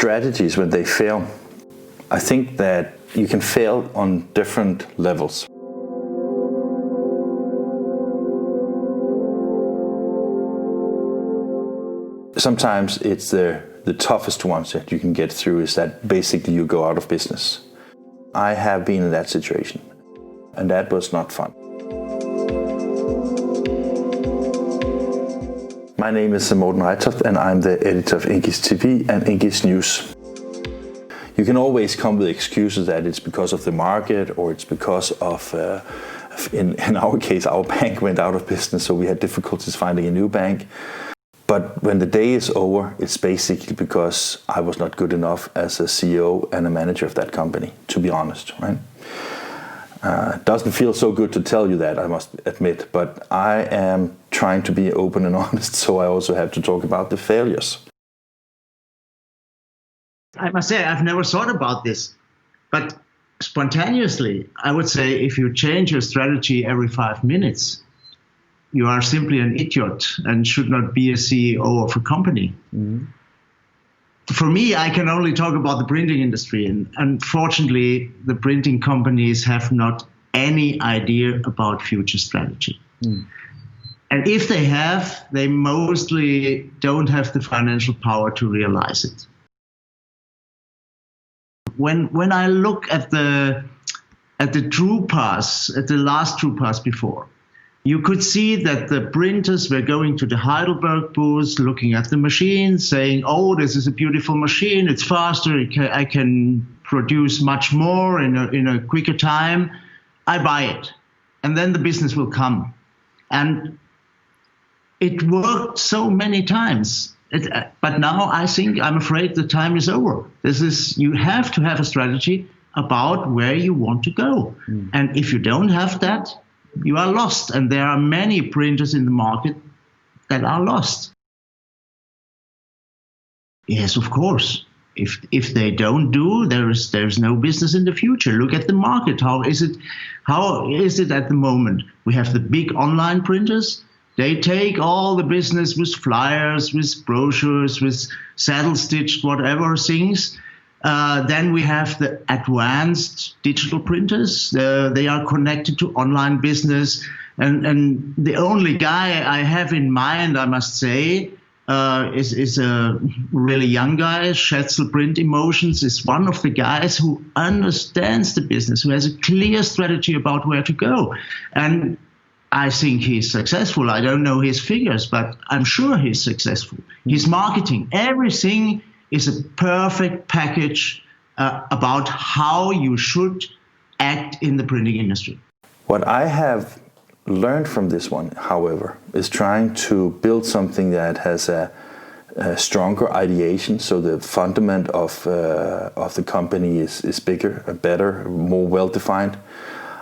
strategies, when they fail, I think that you can fail on different levels. Sometimes it's the toughest ones that you can get through is that basically you go out of business. I have been in that situation, and that was not fun. My name is Morten Reitoft, and I'm the editor of Inkish TV and Inkish News. You can always come with excuses that it's because of the market, or it's because of, in our case, our bank went out of business, so we had difficulties finding a new bank. But when the day is over, it's basically because I was not good enough as a CEO and a manager of that company, to be honest, right? Doesn't feel so good to tell you that, I must admit, but I am trying to be open and honest, so I also have to talk about the failures. I must say, I've never thought about this, but spontaneously, I would say if you change your strategy every 5 minutes, you are simply an idiot and should not be a CEO of a company. Mm-hmm. For me, I can only talk about the printing industry, and unfortunately, the printing companies have not any idea about future strategy. Mm. And if they have, they mostly don't have the financial power to realize it. When I look at the true pass, at the last true pass before, you could see that the printers were going to the Heidelberg booth, looking at the machine, saying, oh, this is a beautiful machine, it's faster, I can produce much more in a quicker time, I buy it. And then the business will come. And it worked so many times. But now I'm afraid the time is over. You have to have a strategy about where you want to go. Mm. And if you don't have that, you are lost, and there are many printers in the market that are lost. Yes, of course. If they don't do, there's no business in the future. Look at the market. How is it at the moment? We have the big online printers. They take all the business with flyers, with brochures, with saddle-stitched whatever things. Then we have the advanced digital printers. They are connected to online business. And the only guy I have in mind, I must say, is a really young guy. Schätzl Print Emotions is one of the guys who understands the business, who has a clear strategy about where to go. And I think he's successful. I don't know his figures, but I'm sure he's successful. His marketing, everything is a perfect package about how you should act in the printing industry. What I have learned from this one, however, is trying to build something that has a stronger ideation, so the fundament of the company is bigger, better, more well-defined.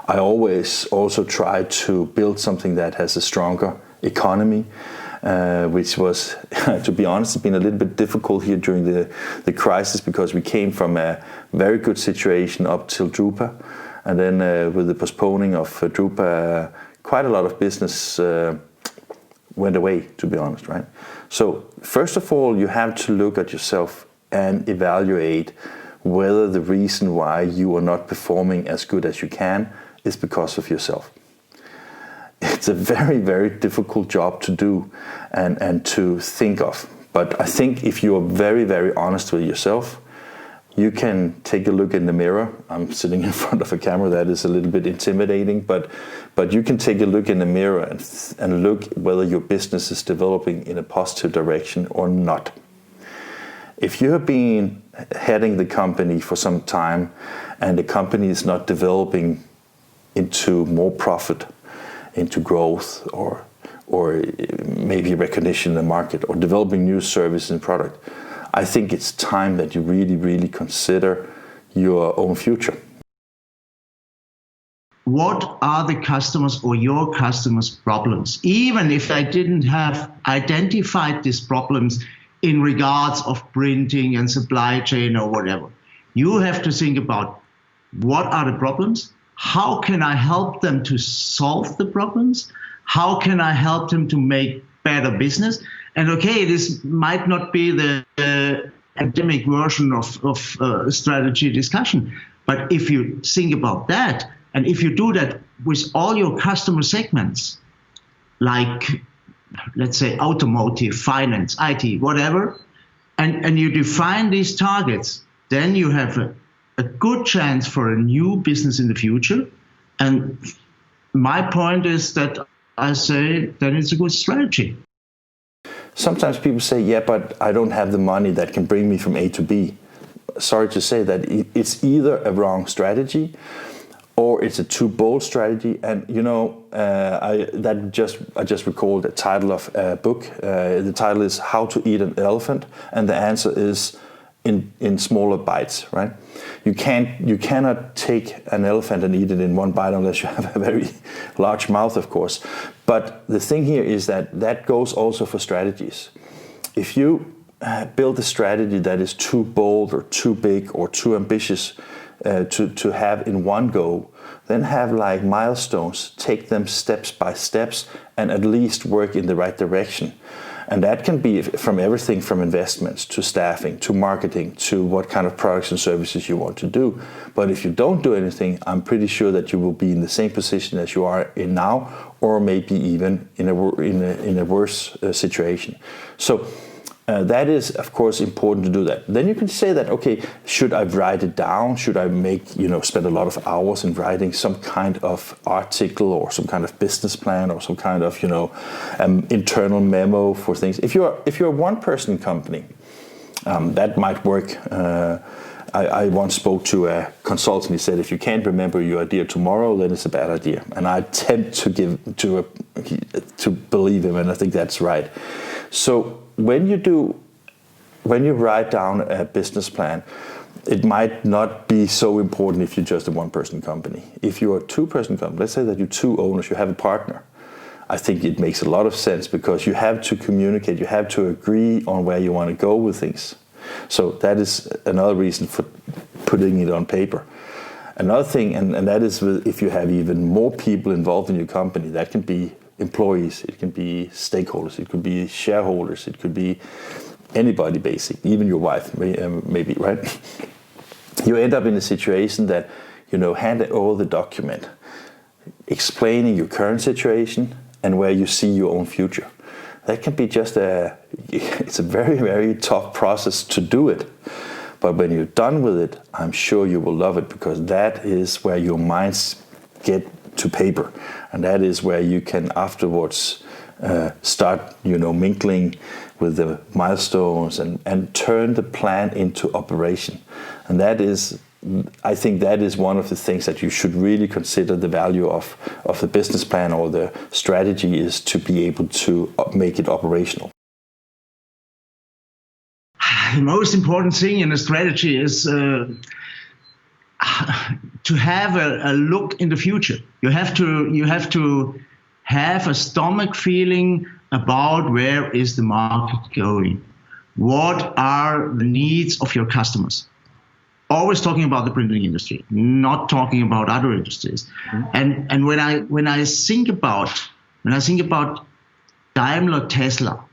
I always also try to build something that has a stronger economy, which was, to be honest, been a little bit difficult here during the crisis, because we came from a very good situation up till Drupa, and then with the postponing of Drupa, quite a lot of business went away, to be honest, right? So first of all, you have to look at yourself and evaluate whether the reason why you are not performing as good as you can is because of yourself. It's a very, very difficult job to do and to think of. But I think if you are very, very honest with yourself, you can take a look in the mirror. I'm sitting in front of a camera, that is a little bit intimidating, but you can take a look in the mirror and look whether your business is developing in a positive direction or not. If you have been heading the company for some time and the company is not developing into more profit, into growth, or maybe recognition in the market, or developing new service and product, I think it's time that you really, really consider your own future. What are the customers or your customers' problems? Even if I didn't have identified these problems in regards of printing and supply chain or whatever, you have to think about what are the problems? How can I help them to solve the problems? How can I help them to make better business? And okay, this might not be the academic version of strategy discussion. But if you think about that, and if you do that with all your customer segments, like, let's say, automotive, finance, IT, whatever, and you define these targets, then you have a good chance for a new business in the future. And my point is that I say that it's a good strategy. Sometimes people say, yeah, but I don't have the money that can bring me from A to B. Sorry to say that it's either a wrong strategy or it's a too bold strategy. And I just recalled the title of a book. The title is How to Eat an Elephant, and the answer is in smaller bites, right? You cannot take an elephant and eat it in one bite unless you have a very large mouth, of course. But the thing here is that goes also for strategies. If you build a strategy that is too bold or too big or too ambitious to have in one go, then have like milestones, take them steps by steps, and at least work in the right direction. And that can be from everything from investments to staffing to marketing to what kind of products and services you want to do. But if you don't do anything, I'm pretty sure that you will be in the same position as you are in now, or maybe even in a worse situation. So that is, of course, important to do that. Then you can say that, okay, should I write it down? Should I spend a lot of hours in writing some kind of article or some kind of business plan or some kind of, internal memo for things? If you're a one-person company, that might work. I once spoke to a consultant. He said, if you can't remember your idea tomorrow, then it's a bad idea. And I tend to believe him, and I think that's right. So when you write down a business plan, it might not be so important if you're just a one-person company. If you're a two-person company, let's say that you're two owners, you have a partner, I think it makes a lot of sense because you have to communicate, you have to agree on where you want to go with things. So that is another reason for putting it on paper. Another thing, and that is if you have even more people involved in your company, that can be employees, it can be stakeholders, it could be shareholders, it could be anybody basically, even your wife maybe, right? You end up in a situation that, hand over the document, explaining your current situation and where you see your own future. That can be it's a very, very tough process to do it. But when you're done with it, I'm sure you will love it because that is where your minds get to paper. And that is where you can afterwards start, mingling with the milestones and turn the plan into operation. And I think that is one of the things that you should really consider. The value of the business plan or the strategy is to be able to make it operational. The most important thing in a strategy is to have a look in the future. You have to have a stomach feeling about where is the market going. What are the needs of your customers? Always talking about the printing industry, not talking about other industries. Mm-hmm. And when I think about Daimler, Tesla,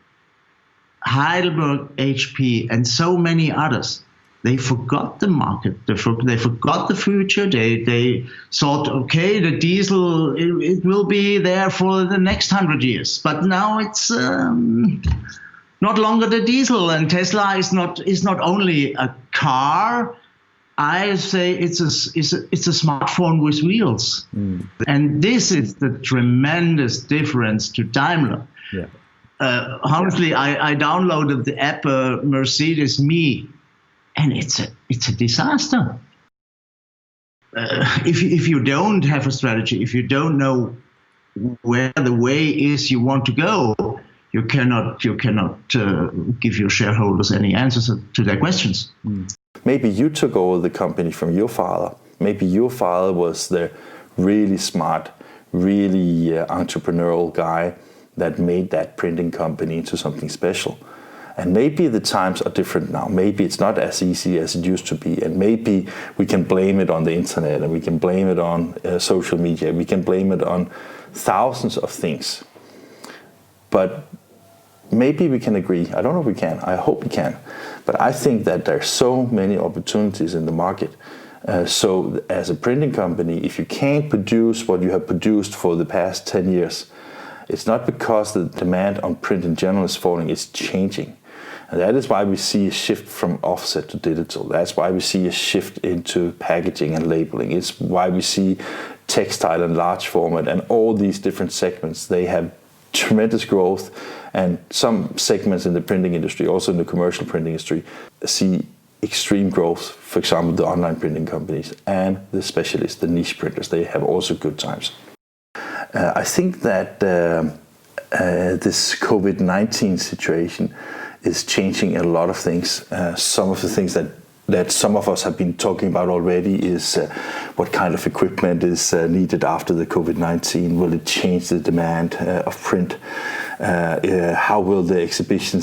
Heidelberg, HP, and so many others, they forgot the market. They forgot the future. They thought, okay, the diesel it will be there for the next 100 years. But now it's not longer the diesel, and Tesla is not only a car. I say it's a smartphone with wheels, and this is the tremendous difference to Daimler. Yeah. Honestly, I downloaded the app Mercedes Me, and it's a disaster. If you don't have a strategy, if you don't know where the way is you want to go, you cannot give your shareholders any answers to their questions. Maybe you took over the company from your father. Maybe your father was the really smart, really entrepreneurial guy that made that printing company into something special. And maybe the times are different now. Maybe it's not as easy as it used to be. And maybe we can blame it on the internet, and we can blame it on social media. We can blame it on thousands of things. But maybe we can agree. I don't know if we can. I hope we can. But I think that there's so many opportunities in the market. So as a printing company, if you can't produce what you have produced for the past 10 years, it's not because the demand on print in general is falling, it's changing. And that is why we see a shift from offset to digital. That's why we see a shift into packaging and labeling. It's why we see textile and large format and all these different segments. They have tremendous growth, and some segments in the printing industry, also in the commercial printing industry, see extreme growth. For example, the online printing companies and the specialists, the niche printers, they have also good times. I think that this COVID-19 situation is changing a lot of things. Some of the things that some of us have been talking about already is what kind of equipment is needed after the COVID-19. Will it change the demand of print? How will the exhibition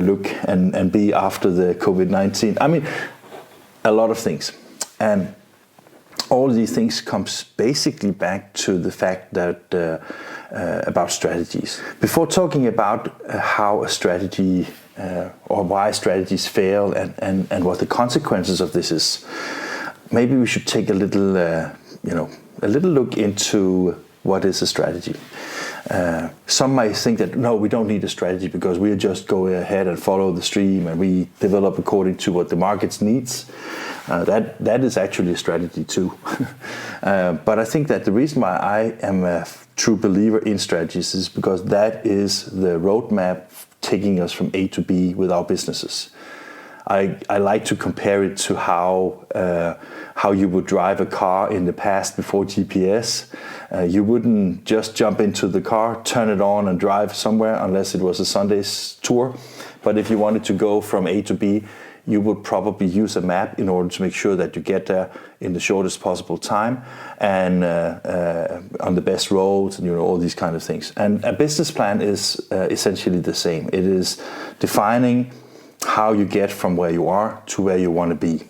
look and be after the COVID-19? I mean, a lot of things. And all these things comes basically back to the fact that about strategies. Before talking about how a strategy or why strategies fail and what the consequences of this is, maybe we should take a little look into what is a strategy. Some might think that no, we don't need a strategy because we just go ahead and follow the stream and we develop according to what the market needs. That is actually a strategy too. But I think that the reason why I am a true believer in strategies is because that is the roadmap taking us from A to B with our businesses. I like to compare it to how you would drive a car in the past before GPS. You wouldn't just jump into the car, turn it on and drive somewhere unless it was a Sunday's tour. But if you wanted to go from A to B, you would probably use a map in order to make sure that you get there in the shortest possible time and on the best roads and all these kind of things. And a business plan is essentially the same. It is defining how you get from where you are to where you want to be.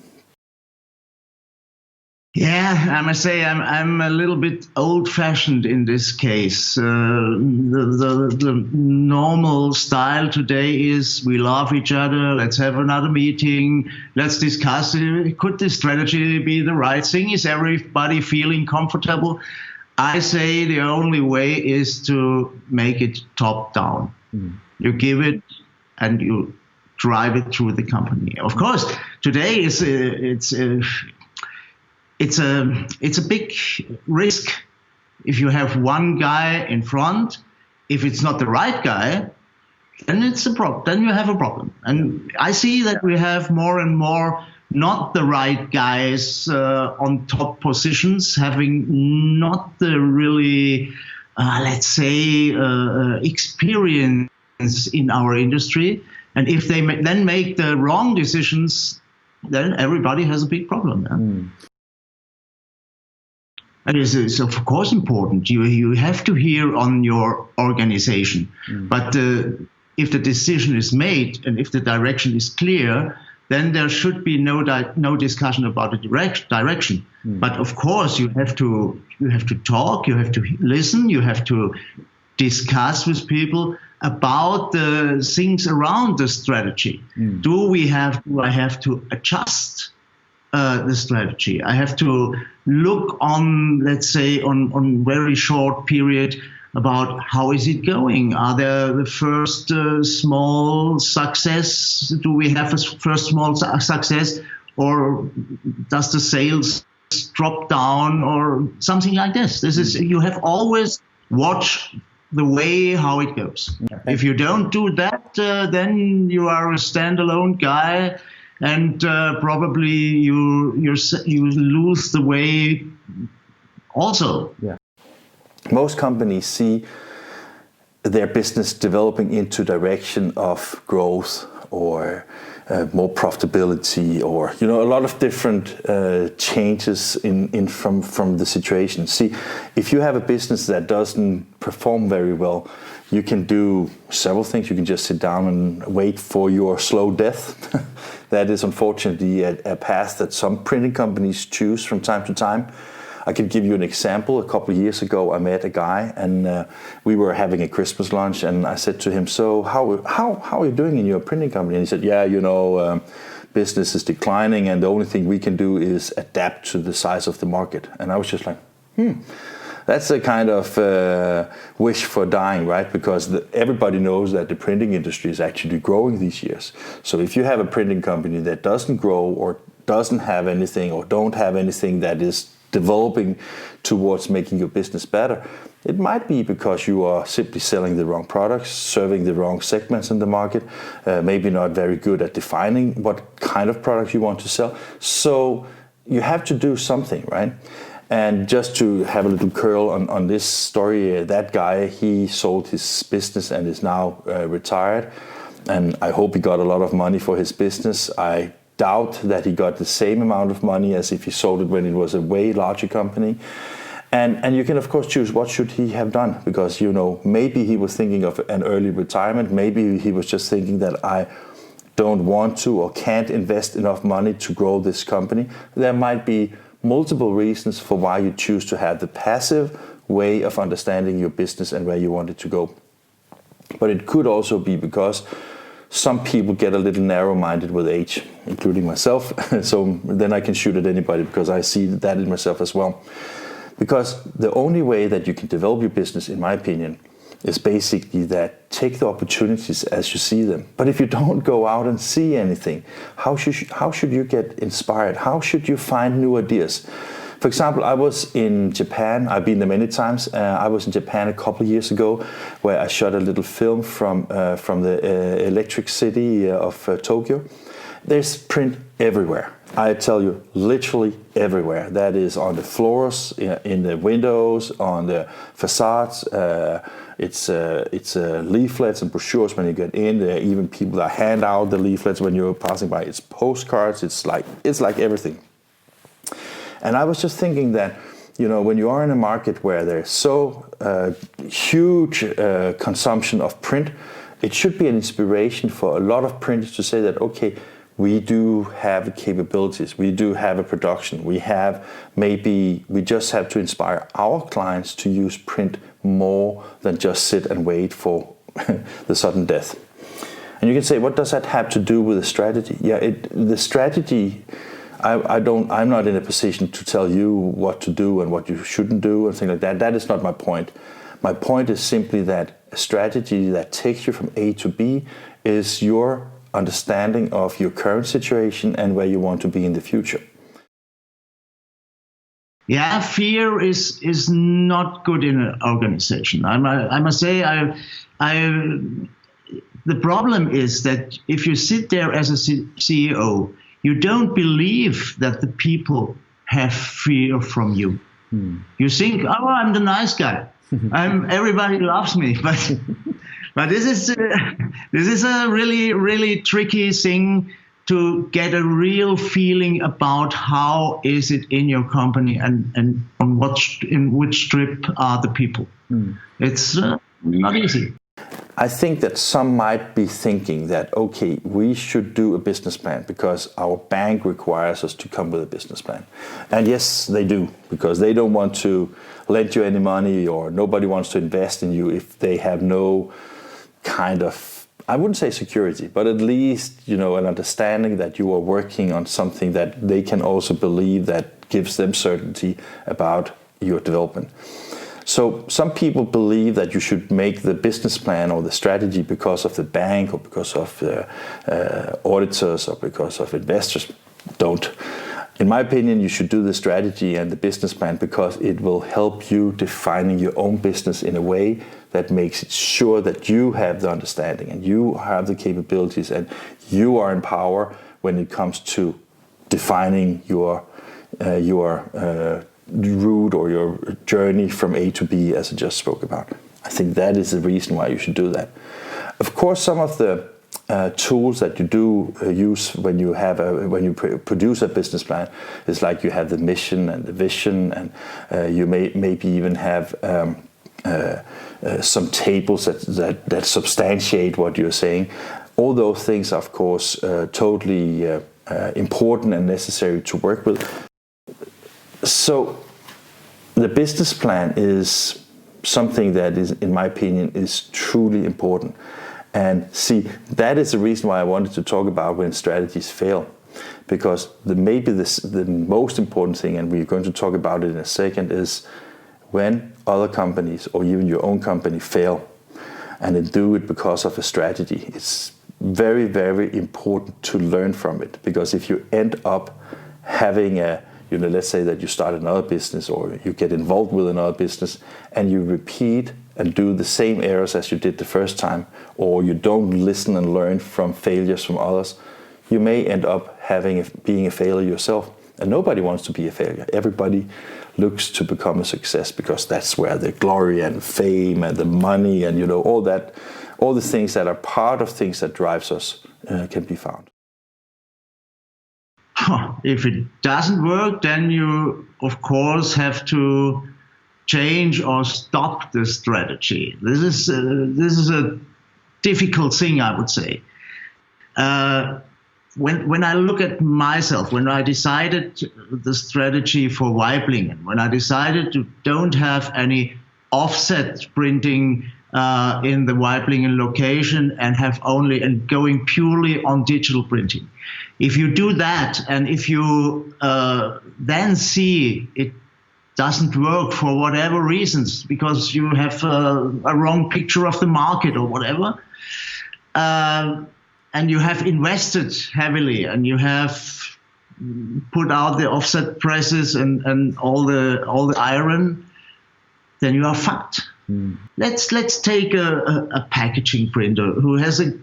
Yeah, I must say I'm a little bit old-fashioned in this case. The normal style today is we love each other, let's have another meeting, let's discuss, could this strategy be the right thing? Is everybody feeling comfortable? I say the only way is to make it top-down. You give it and you drive it through the company. Of course, today it's a big risk if you have one guy in front. If it's not the right guy, then it's a problem. Then you have a problem. And I see that we have more and more not the right guys on top positions, having not the really, let's say, experience in our industry. And if they then make the wrong decisions, then everybody has a big problem. Yeah? And it's of course important. You have to hear on your organization. But if the decision is made and if the direction is clear, then there should be no discussion about the direction. But of course, you have to talk, you have to listen, you have to discuss with people about the things around the strategy. Do I have to adjust the strategy? I have to look on, let's say, on very short period about how is it going? Are there the first small success? Do we have a first small success, or does the sales drop down or something like this? This is, you have always watch the way how it goes. If you don't do that, then you are a standalone guy, and probably you lose the way also. Yeah. Most companies see their business developing into direction of growth or more profitability, or a lot of different changes from the situation. See, if you have a business that doesn't perform very well, you can do several things. You can just sit down and wait for your slow death. That is unfortunately a path that some printing companies choose from time to time. I can give you an example. A couple of years ago, I met a guy, and we were having a Christmas lunch, and I said to him, "So how are you doing in your printing company?" And he said, "Yeah, business is declining, and the only thing we can do is adapt to the size of the market." And I was just like, That's a kind of wish for dying, right? Because everybody knows that the printing industry is actually growing these years. So if you have a printing company that doesn't grow or doesn't have anything or don't have anything that is developing towards making your business better, it might be because you are simply selling the wrong products, serving the wrong segments in the market, maybe not very good at defining what kind of products you want to sell. So you have to do something, right? And just to have a little curl on this story, that guy, he sold his business and is now retired. And I hope he got a lot of money for his business. I doubt that he got the same amount of money as if he sold it when it was a way larger company. And you can of course choose what should he have done, because maybe he was thinking of an early retirement. Maybe he was just thinking that I don't want to or can't invest enough money to grow this company. There might be multiple reasons for why you choose to have the passive way of understanding your business and where you want it to go. But it could also be because some people get a little narrow-minded with age, including myself. So then I can shoot at anybody because I see that in myself as well. Because the only way that you can develop your business, in my opinion, is basically that take the opportunities as you see them. But if you don't go out and see anything, how should you get inspired? How should you find new ideas? For example, I was in Japan. I've been there many times. I was in Japan a couple of years ago, where I shot a little film from the electric city of Tokyo. There's print everywhere. I tell you, literally everywhere. That is on the floors, in the windows, on the facades. It's leaflets and brochures when you get in. There are even people that hand out the leaflets when you're passing by. It's postcards. It's like everything. And I was just thinking that, when you are in a market where there's so huge consumption of print, it should be an inspiration for a lot of printers to say that, okay, we do have capabilities, we do have a production, we just have to inspire our clients to use print more than just sit and wait for the sudden death. And you can say, what does that have to do with the strategy? Yeah, the strategy, I'm not in a position to tell you what to do and what you shouldn't do and things like that. That is not my point. My point is simply that a strategy that takes you from A to B is your understanding of your current situation and where you want to be in the future. Yeah, fear is not good in an organization. I must say, the problem is that if you sit there as a CEO, you don't believe that the people have fear from you. You think, oh, I'm the nice guy. Everybody loves me, but this is a really, really tricky thing to get a real feeling about how is it in your company and in which strip are the people. It's not easy. I think that some might be thinking that, okay, we should do a business plan because our bank requires us to come with a business plan. And yes, they do, because they don't want to lend you any money, or nobody wants to invest in you if they have no kind of, I wouldn't say security, but at least, an understanding that you are working on something that they can also believe that gives them certainty about your development. So some people believe that you should make the business plan or the strategy because of the bank or because of auditors or because of investors. Don't. In my opinion, you should do the strategy and the business plan because it will help you defining your own business in a way that makes it sure that you have the understanding and you have the capabilities and you are in power when it comes to defining your route or your journey from A to B, as I just spoke about. I think that is the reason why you should do that. Of course, some of the tools that you do use when you produce a business plan is like you have the mission and the vision, and you maybe even have some tables that substantiate what you're saying. All those things are, of course, totally important and necessary to work with. So The business plan is something that is, in my opinion, is truly important. And see, that is the reason why I wanted to talk about when strategies fail. Because maybe the most important thing, and we're going to talk about it in a second, is when other companies or even your own company fail and they do it because of a strategy. It's very, very important to learn from it. Because if you end up having let's say that you start another business or you get involved with another business and you repeat and do the same errors as you did the first time, or you don't listen and learn from failures from others, you may end up being a failure yourself. And nobody wants to be a failure. Everybody looks to become a success because that's where the glory and fame and the money and all the things that are part of things that drives us can be found. If it doesn't work, then you, of course, have to change or stop the strategy. This is a difficult thing, I would say. When I look at myself, when I decided the strategy for Weiblingen, when I decided to don't have any offset printing in the Weiblingen location and going purely on digital printing. If you do that, and if you then see it doesn't work for whatever reasons, because you have a wrong picture of the market or whatever, and you have invested heavily, and you have put out the offset presses and all the iron, then you are fucked. Let's take a packaging printer who has a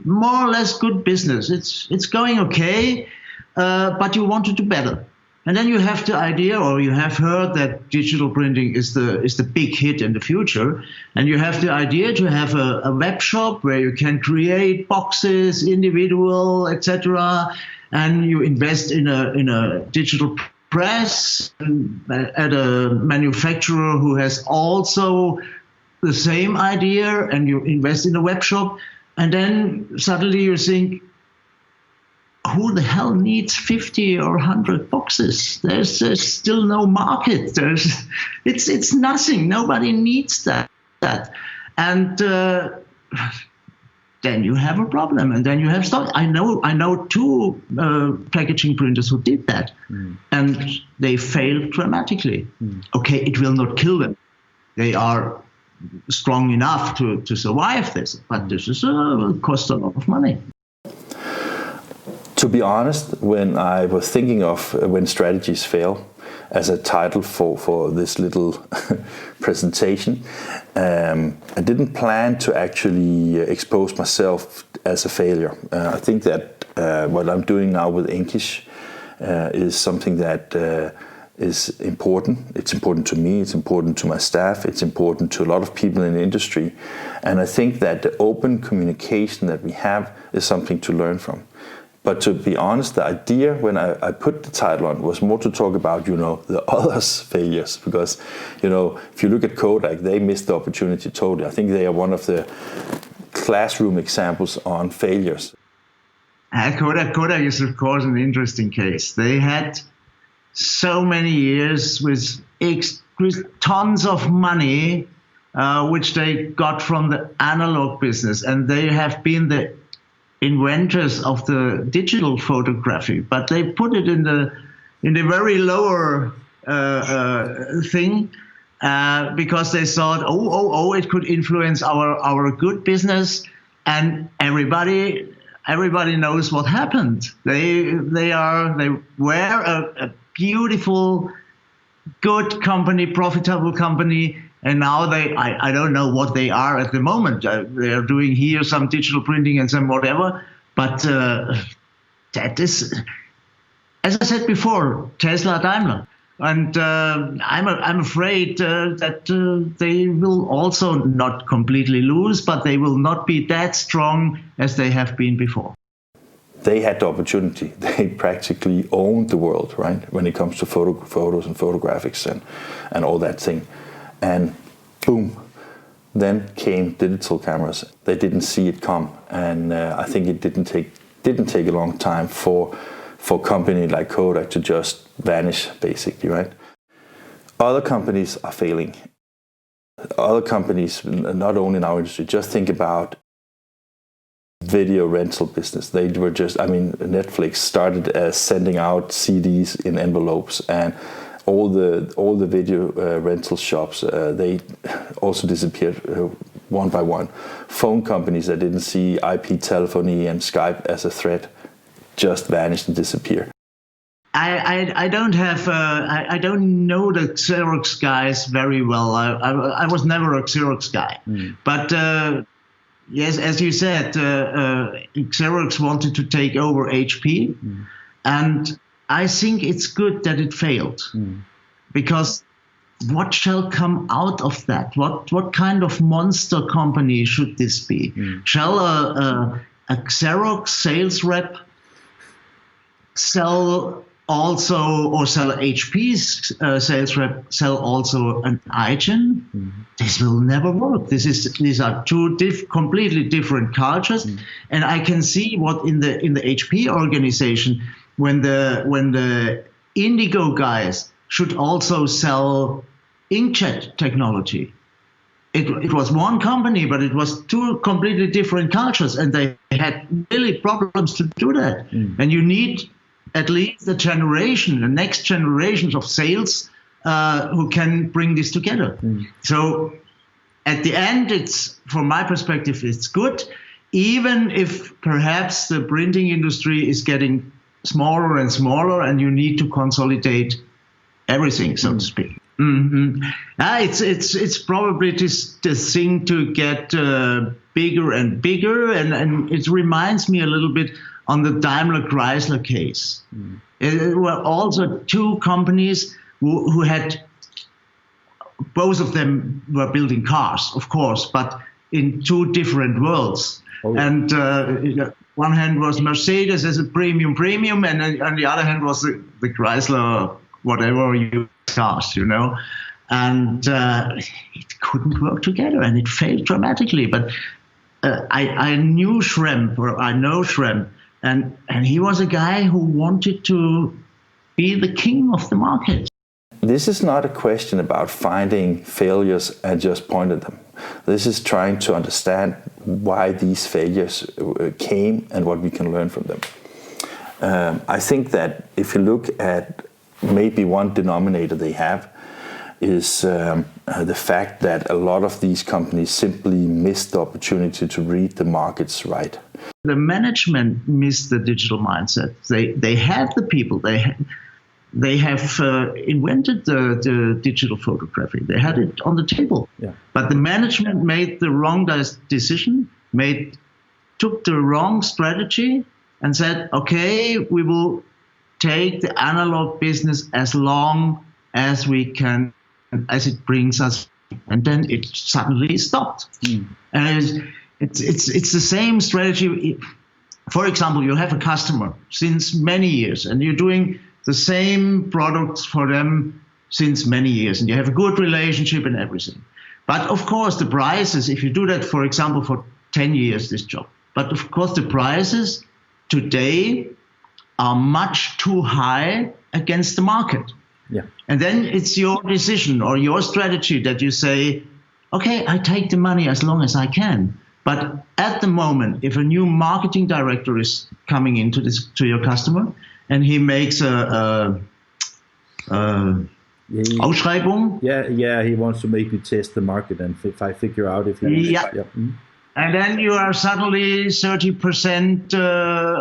more or less good business. It's going okay, but you want to do better. And then you have the idea, or you have heard that digital printing is the big hit in the future, and you have the idea to have a web shop where you can create boxes, individual, etc., and you invest in a digital press at a manufacturer who has also the same idea, and you invest in a web shop, and then suddenly you think, who the hell needs 50 or 100 boxes? There's still no market. It's nothing. Nobody needs that. And then you have a problem, and then you have stock. I know two packaging printers who did that, and they failed dramatically. Okay, it will not kill them. They are strong enough to survive this, but this is cost a lot of money. To be honest, when I was thinking of when strategies fail as a title for this little presentation, I didn't plan to actually expose myself as a failure. I think that what I'm doing now with Inkish is something that is important. It's important to me, it's important to my staff, it's important to a lot of people in the industry. And I think that the open communication that we have is something to learn from. But to be honest, the idea when I put the title on was more to talk about, the others' failures. Because, if you look at Kodak, they missed the opportunity totally. I think they are one of the classroom examples on failures. Kodak is, of course, an interesting case. They had so many years with tons of money, which they got from the analog business. And they have been the inventors of the digital photography, but they put it in the very lower thing because they thought, it could influence our good business, and everybody knows what happened. They were a beautiful, good company, profitable company. And now I don't know what they are at the moment. They are doing here some digital printing and some whatever. But that is, as I said before, Tesla, Daimler. And I'm afraid that they will also not completely lose, but they will not be that strong as they have been before. They had the opportunity. They practically owned the world, right? When it comes to photos and photographics and all that thing. And boom, then came digital cameras. They didn't see it come, and I think it didn't take a long time for a company like Kodak to just vanish, basically, right? Other companies are failing. Other companies, not only in our industry, just think about video rental business. They were just, Netflix started as sending out CDs in envelopes, and all the video rental shops, they also disappeared one by one. Phone companies that didn't see IP telephony and Skype as a threat just vanished and disappeared. I don't know the Xerox guys very well. I was never a Xerox guy, but yes, as you said, Xerox wanted to take over HP, and I think it's good that it failed, because what shall come out of that? What kind of monster company should this be? Shall a Xerox sales rep sell HP's sales rep sell also an iGen? This will never work. These are two completely different cultures, and I can see what in the HP organization, when the Indigo guys should also sell inkjet technology. It was one company, but it was two completely different cultures, and they had really problems to do that. And you need at least the next generations of sales who can bring this together. So at the end, from my perspective, it's good, even if perhaps the printing industry is getting smaller and smaller, and you need to consolidate everything, so to speak. It's probably just the thing to get bigger and bigger, and it reminds me a little bit on the Daimler Chrysler case. There were also two companies who had, both of them were building cars, of course, but in two different worlds. And one hand was Mercedes as a premium, and on the other hand was the Chrysler, whatever you cars, and it couldn't work together, and it failed dramatically. But I know Schrem, and he was a guy who wanted to be the king of the market. This is not a question about finding failures and just point at them. This is trying to understand why these failures came and what we can learn from them. I think that if you look at maybe one denominator they have is the fact that a lot of these companies simply missed the opportunity to read the markets right. The management missed the digital mindset. They had the people. They have invented the digital photography. They had it on the table. But the management made the wrong decision, took the wrong strategy, and said, okay, we will take the analog business as long as we can, as it brings us, and then it suddenly stopped. And it's the same strategy. For example, you have a customer since many years, and you're doing the same products for them since many years, and you have a good relationship and everything. But of course, the prices, if you do that, for example, for 10 years, this job, but of course, the prices today are much too high against the market. And then it's your decision or your strategy that you say, okay, I take the money as long as I can. But at the moment, if a new marketing director is coming into to your customer, and he makes Ausschreibung. He wants to make you test the market and figure out if he... And then you are suddenly 30%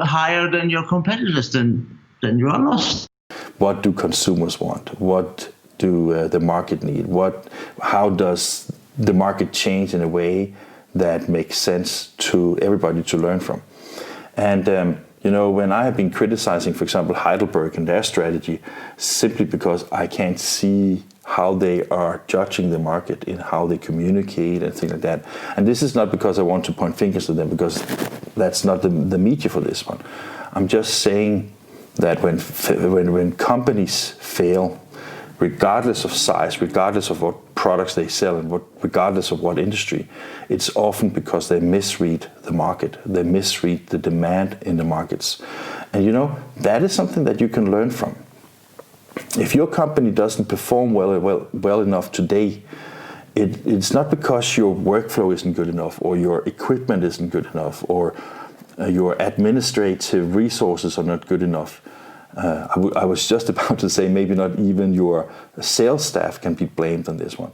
higher than your competitors, then you are lost. What do consumers want? What do the market need? How does the market change in a way that makes sense to everybody to learn from? And when I have been criticizing, for example, Heidelberg and their strategy, simply because I can't see how they are judging the market in how they communicate and things like that. And this is not because I want to point fingers to them, because that's not the media for this one. I'm just saying that when companies fail, regardless of size, regardless of what products they sell, and regardless of what industry, it's often because they misread the market. They misread the demand in the markets. And that is something that you can learn from. If your company doesn't perform well enough today, it's not because your workflow isn't good enough, or your equipment isn't good enough, or your administrative resources are not good enough. I was just about to say maybe not even your sales staff can be blamed on this one,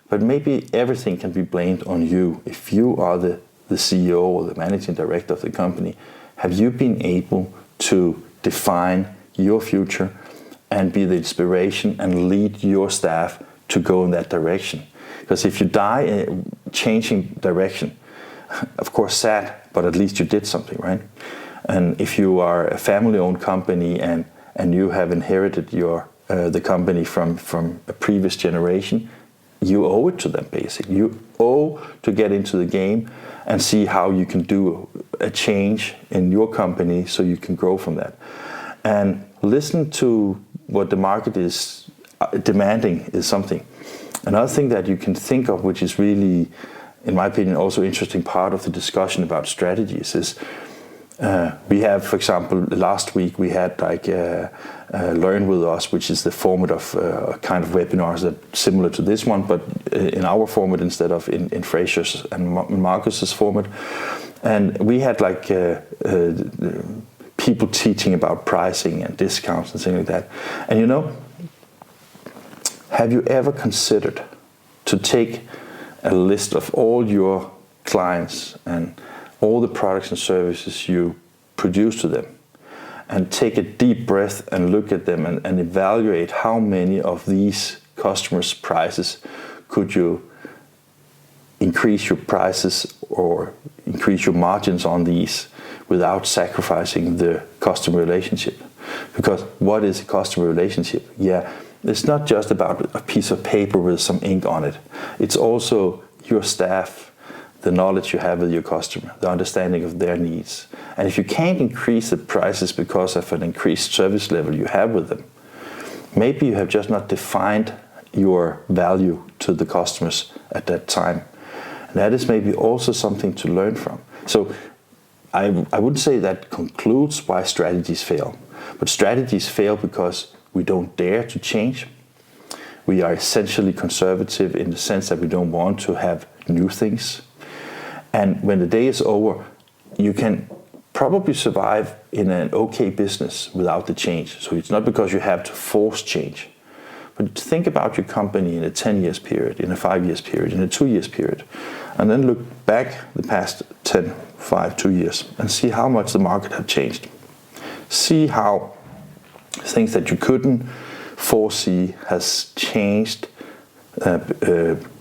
but maybe everything can be blamed on you. If you are the CEO or the managing director of the company, have you been able to define your future and be the inspiration and lead your staff to go in that direction? Because if you die changing direction, of course sad, but at least you did something, right? And if you are a family-owned company and you have inherited the company from a previous generation, you owe it to them, basically. You owe to get into the game and see how you can do a change in your company so you can grow from that. And listen to what the market is demanding is something. Another thing that you can think of, which is really, in my opinion, also interesting part of the discussion about strategies, is we have, for example, last week we had like Learn With Us, which is the format of kind of webinars that similar to this one, but in our format instead of in Fraser's and Marcus's format. And we had like people teaching about pricing and discounts and things like that. And you know, have you ever considered to take a list of all your clients and all the products and services you produce to them, and take a deep breath and look at them and evaluate how many of these customers' prices could you increase your prices or increase your margins on these without sacrificing the customer relationship? Because what is a customer relationship? Yeah, it's not just about a piece of paper with some ink on it. It's also your staff, the knowledge you have with your customer, the understanding of their needs. And if you can't increase the prices because of an increased service level you have with them, maybe you have just not defined your value to the customers at that time. And that is maybe also something to learn from. So I wouldn't say that concludes why strategies fail, but strategies fail because we don't dare to change. We are essentially conservative in the sense that we don't want to have new things. And when the day is over, you can probably survive in an okay business without the change. So it's not because you have to force change. But think about your company in a 10 years period, in a 5 years period, in a 2 years period. And then look back the past 10, 5, 2 years and see how much the market have changed. See how things that you couldn't foresee has changed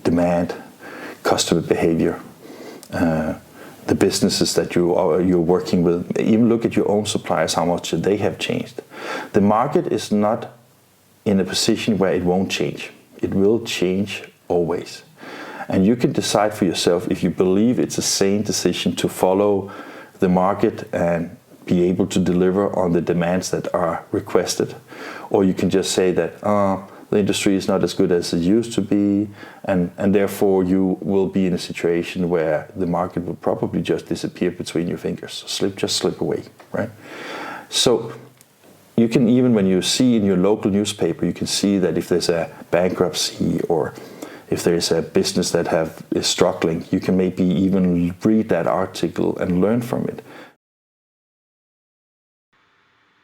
demand, customer behavior, the businesses that you're working with. Even look at your own suppliers, how much they have changed. The market is not in a position where it won't change. It will change always. And you can decide for yourself if you believe it's a sane decision to follow the market and be able to deliver on the demands that are requested. Or you can just say that the industry is not as good as it used to be, and therefore you will be in a situation where the market will probably just disappear between your fingers. Just slip away, right? So you can, even when you see in your local newspaper, you can see that if there's a bankruptcy or if there's a business that is struggling, you can maybe even read that article and learn from it.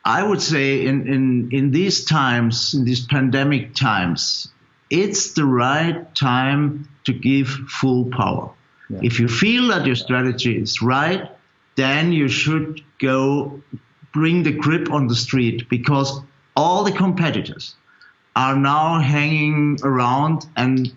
I would say in these times, in these pandemic times, it's the right time to give full power. Yeah. If you feel that your strategy is right, then you should go bring the grip on the street, because all the competitors are now hanging around and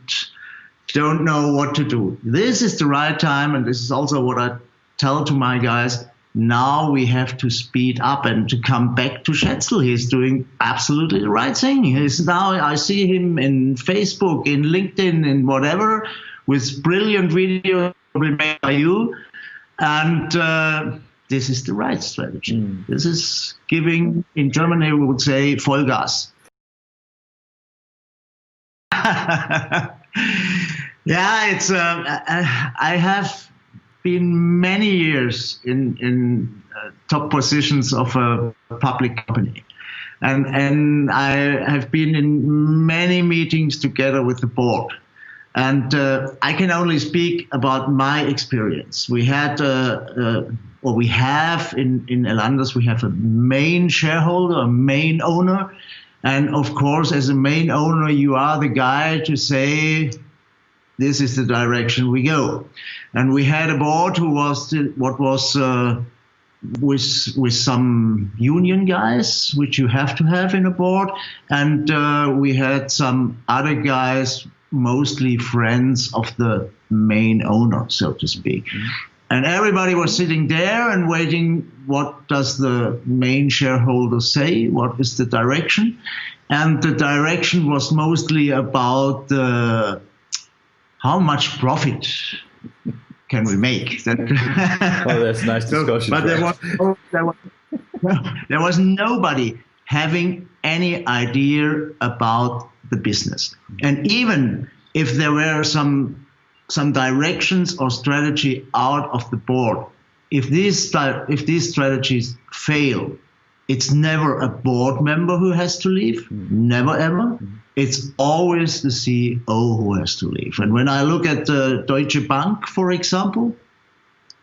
don't know what to do. This is the right time, and this is also what I tell to my guys. Now we have to speed up and to come back to Schätzl. He's doing absolutely the right thing. I see him in Facebook, in LinkedIn, in whatever, with brilliant videos made by you. And this is the right strategy. This is giving, in Germany we would say, Vollgas. Yeah, it's. I have been many years in top positions of a public company, and I have been in many meetings together with the board. And I can only speak about my experience. We had, or we have in Elanders, we have a main shareholder, a main owner. And of course, as a main owner, you are the guy to say, this is the direction we go. And we had a board who was with some union guys, which you have to have in a board. And we had some other guys, mostly friends of the main owner, so to speak. And everybody was sitting there and waiting, what does the main shareholder say? What is the direction? And the direction was mostly about how much profit can we make? Oh, that's a nice discussion. But there was nobody having any idea about the business. And even if there were some directions or strategy out of the board, if these strategies fail, it's never a board member who has to leave, never ever. It's always the CEO who has to leave. And when I look at Deutsche Bank, for example,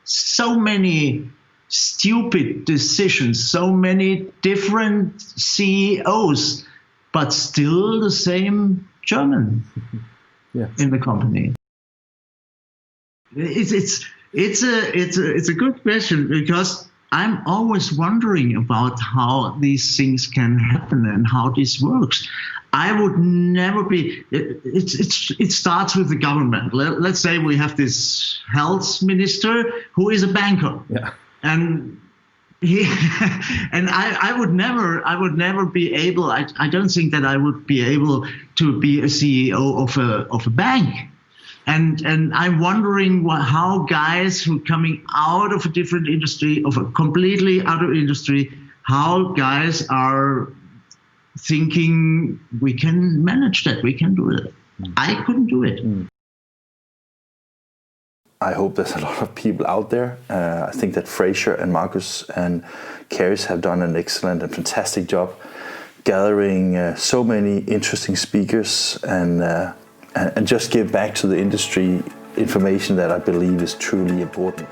so many stupid decisions, so many different CEOs, but still the same German in the company. It's a good question, because I'm always wondering about how these things can happen and how this works. I would never be. It starts with the government. Let's say we have this health minister who is a banker, and I would never be able. I don't think that I would be able to be a CEO of a bank. And I'm wondering how guys who are coming out of a different industry, of a completely other industry, how guys are thinking we can manage that, we can do it. I couldn't do it. I hope there's a lot of people out there. I think that Fraser and Marcus and Keris have done an excellent and fantastic job gathering so many interesting speakers and just give back to the industry information that I believe is truly important.